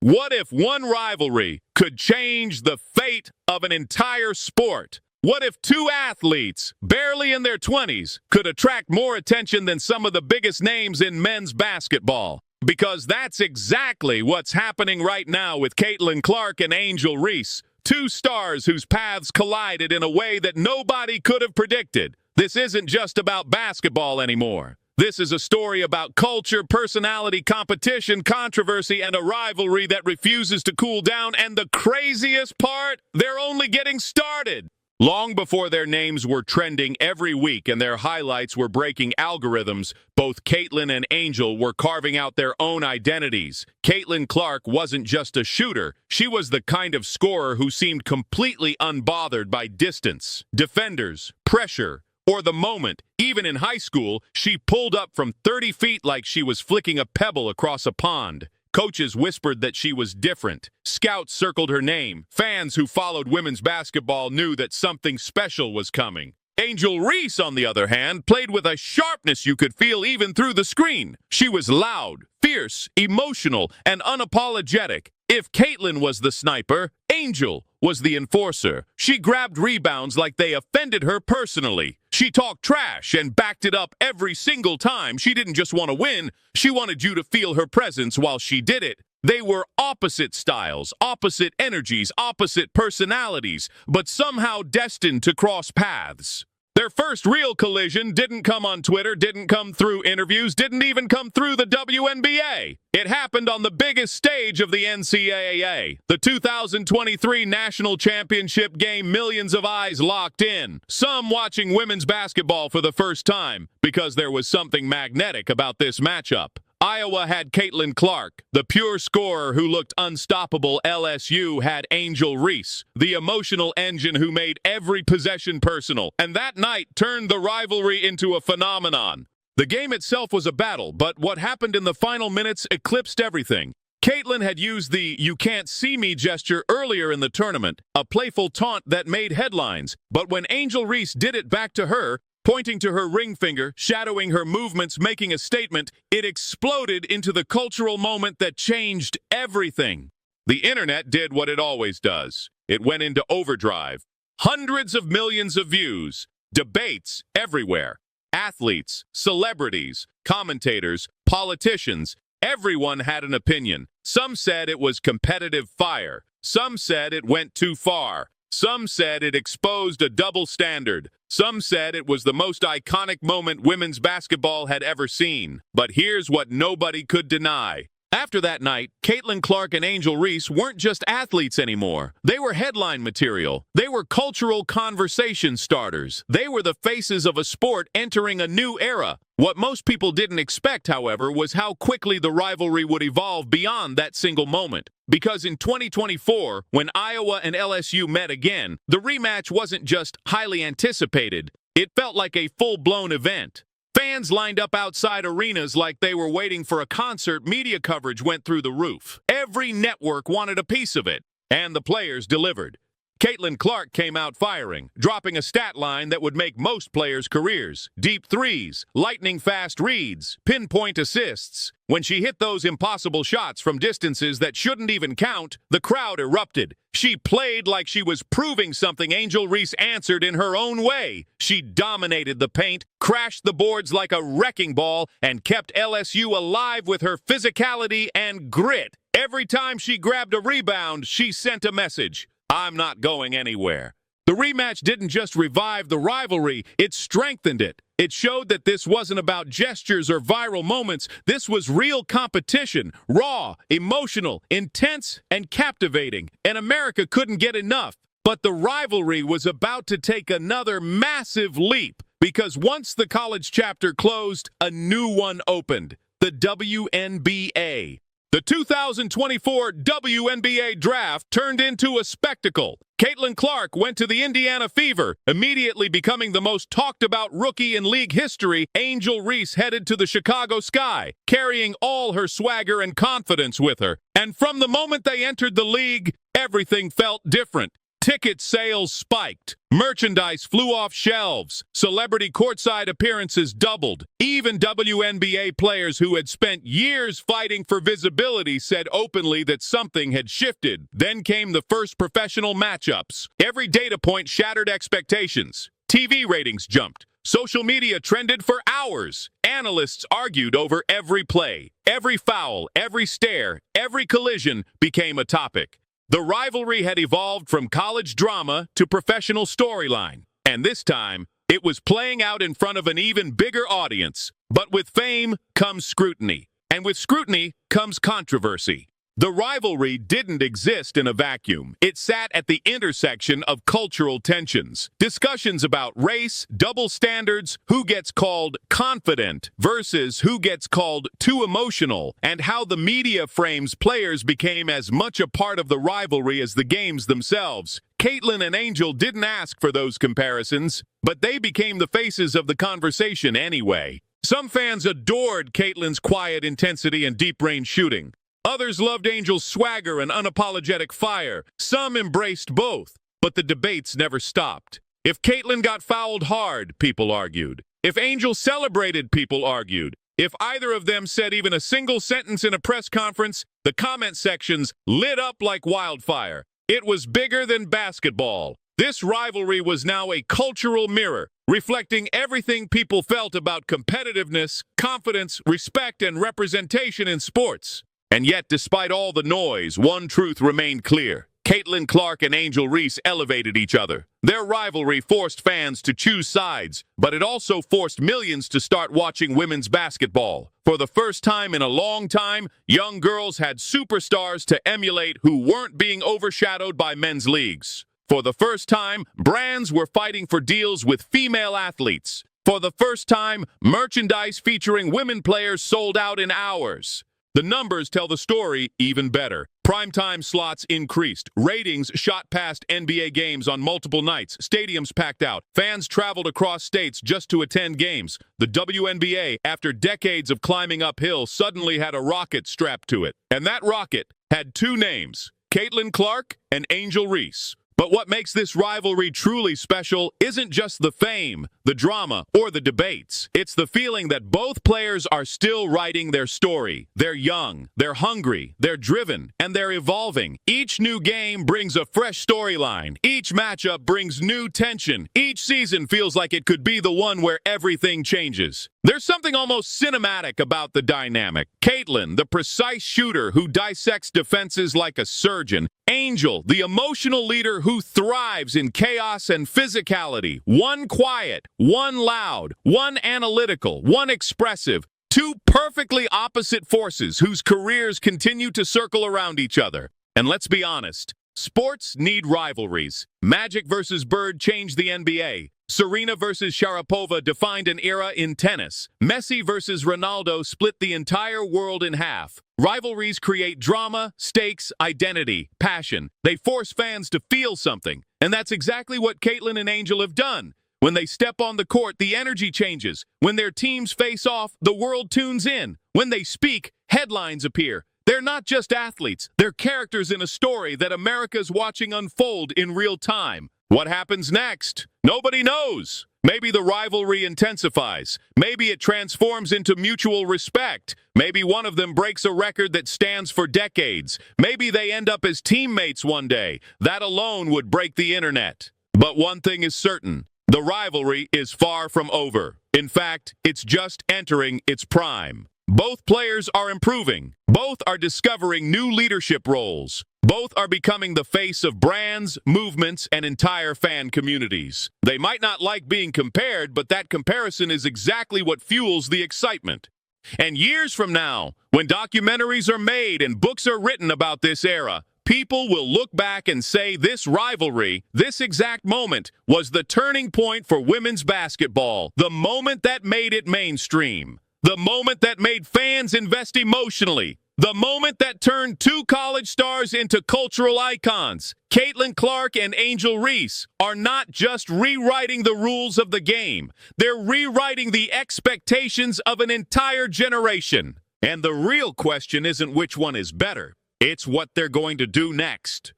What if one rivalry could change the fate of an entire sport? What if two athletes, barely in their 20s, could attract more attention than some of the biggest names in men's basketball? Because that's exactly what's happening right now with Caitlin Clark and Angel Reese, two stars whose paths collided in a way that nobody could have predicted. This isn't just about basketball anymore. This is a story about culture, personality, competition, controversy, and a rivalry that refuses to cool down. And the craziest part, they're only getting started. Long before their names were trending every week and their highlights were breaking algorithms, both Caitlin and Angel were carving out their own identities. Caitlin Clark wasn't just a shooter. She was the kind of scorer who seemed completely unbothered by distance, defenders, pressure, or the moment. Even in high school, she pulled up from 30 feet like she was flicking a pebble across a pond. Coaches whispered that she was different. Scouts circled her name. Fans who followed women's basketball knew that something special was coming. Angel Reese, on the other hand, played with a sharpness you could feel even through the screen. She was loud, fierce, emotional, and unapologetic. If Caitlin was the sniper, Angel was the enforcer. She grabbed rebounds like they offended her personally. She talked trash and backed it up every single time. She didn't just want to win, she wanted you to feel her presence while she did it. They were opposite styles, opposite energies, opposite personalities, but somehow destined to cross paths. Their first real collision didn't come on Twitter, didn't come through interviews, didn't even come through the WNBA. It happened on the biggest stage of the NCAA, the 2023 National Championship game. Millions of eyes locked in, some watching women's basketball for the first time because there was something magnetic about this matchup. Iowa had Caitlin Clark, the pure scorer who looked unstoppable. LSU had Angel Reese, the emotional engine who made every possession personal. And that night turned the rivalry into a phenomenon. The game itself was a battle, but what happened in the final minutes eclipsed everything. Caitlin had used the "you can't see me" gesture earlier in the tournament, a playful taunt that made headlines. But when Angel Reese did it back to her, pointing to her ring finger, shadowing her movements, making a statement, it exploded into the cultural moment that changed everything. The internet did what it always does. It went into overdrive. Hundreds of millions of views, debates everywhere. Athletes, celebrities, commentators, politicians, everyone had an opinion. Some said it was competitive fire. Some said it went too far. Some said it exposed a double standard. Some said it was the most iconic moment women's basketball had ever seen. But here's what nobody could deny. After that night, Caitlin Clark and Angel Reese weren't just athletes anymore. They were headline material. They were cultural conversation starters. They were the faces of a sport entering a new era. What most people didn't expect, however, was how quickly the rivalry would evolve beyond that single moment. Because in 2024, when Iowa and LSU met again, the rematch wasn't just highly anticipated. It felt like a full-blown event. Fans lined up outside arenas like they were waiting for a concert. Media coverage went through the roof. Every network wanted a piece of it, and the players delivered. Caitlin Clark came out firing, dropping a stat line that would make most players' careers. Deep threes, lightning-fast reads, pinpoint assists. When she hit those impossible shots from distances that shouldn't even count, the crowd erupted. She played like she was proving something. Angel Reese answered in her own way. She dominated the paint, crashed the boards like a wrecking ball, and kept LSU alive with her physicality and grit. Every time she grabbed a rebound, she sent a message. I'm not going anywhere. The rematch didn't just revive the rivalry, it strengthened it. It showed that this wasn't about gestures or viral moments. This was real competition, raw, emotional, intense, and captivating. And America couldn't get enough. But the rivalry was about to take another massive leap, because once the college chapter closed, a new one opened, the WNBA. The 2024 WNBA draft turned into a spectacle. Caitlin Clark went to the Indiana Fever, immediately becoming the most talked about rookie in league history. Angel Reese headed to the Chicago Sky, carrying all her swagger and confidence with her. And from the moment they entered the league, everything felt different. Ticket sales spiked. Merchandise flew off shelves. Celebrity courtside appearances doubled. Even WNBA players who had spent years fighting for visibility said openly that something had shifted. Then came the first professional matchups. Every data point shattered expectations. TV ratings jumped. Social media trended for hours. Analysts argued over every play. Every foul, every stare, every collision became a topic. The rivalry had evolved from college drama to professional storyline, and this time, it was playing out in front of an even bigger audience. But with fame comes scrutiny, and with scrutiny comes controversy. The rivalry didn't exist in a vacuum. It sat at the intersection of cultural tensions. Discussions about race, double standards, who gets called confident versus who gets called too emotional, and how the media frames players became as much a part of the rivalry as the games themselves. Caitlin and Angel didn't ask for those comparisons, but they became the faces of the conversation anyway. Some fans adored Caitlin's quiet intensity and deep-range shooting. Others loved Angel's swagger and unapologetic fire. Some embraced both, but the debates never stopped. If Caitlin got fouled hard, people argued. If Angel celebrated, people argued. If either of them said even a single sentence in a press conference, the comment sections lit up like wildfire. It was bigger than basketball. This rivalry was now a cultural mirror, reflecting everything people felt about competitiveness, confidence, respect, and representation in sports. And yet, despite all the noise, one truth remained clear. Caitlin Clark and Angel Reese elevated each other. Their rivalry forced fans to choose sides, but it also forced millions to start watching women's basketball. For the first time in a long time, young girls had superstars to emulate who weren't being overshadowed by men's leagues. For the first time, brands were fighting for deals with female athletes. For the first time, merchandise featuring women players sold out in hours. The numbers tell the story even better. Primetime slots increased. Ratings shot past NBA games on multiple nights. Stadiums packed out. Fans traveled across states just to attend games. The WNBA, after decades of climbing uphill, suddenly had a rocket strapped to it. And that rocket had two names, Caitlin Clark and Angel Reese. But what makes this rivalry truly special isn't just the fame, the drama, or the debates. It's the feeling that both players are still writing their story. They're young, they're hungry, they're driven, and they're evolving. Each new game brings a fresh storyline. Each matchup brings new tension. Each season feels like it could be the one where everything changes. There's something almost cinematic about the dynamic. Caitlin, the precise shooter who dissects defenses like a surgeon. Angel, the emotional leader who thrives in chaos and physicality. One quiet, one loud, one analytical, one expressive. Two perfectly opposite forces whose careers continue to circle around each other. And let's be honest, sports need rivalries. Magic versus Bird changed the NBA. Serena versus Sharapova defined an era in tennis. Messi versus Ronaldo split the entire world in half. Rivalries create drama, stakes, identity, passion. They force fans to feel something. And that's exactly what Caitlin and Angel have done. When they step on the court, the energy changes. When their teams face off, the world tunes in. When they speak, headlines appear. They're not just athletes. They're characters in a story that America's watching unfold in real time. What happens next? Nobody knows. Maybe the rivalry intensifies. Maybe it transforms into mutual respect. Maybe one of them breaks a record that stands for decades. Maybe they end up as teammates one day. That alone would break the internet. But one thing is certain. The rivalry is far from over. In fact, it's just entering its prime. Both players are improving. Both are discovering new leadership roles. Both are becoming the face of brands, movements, and entire fan communities. They might not like being compared, but that comparison is exactly what fuels the excitement. And years from now, when documentaries are made and books are written about this era, people will look back and say this rivalry, this exact moment, was the turning point for women's basketball, the moment that made it mainstream, the moment that made fans invest emotionally, the moment that turned two college stars into cultural icons. Caitlin Clark and Angel Reese are not just rewriting the rules of the game. They're rewriting the expectations of an entire generation. And the real question isn't which one is better. It's what they're going to do next.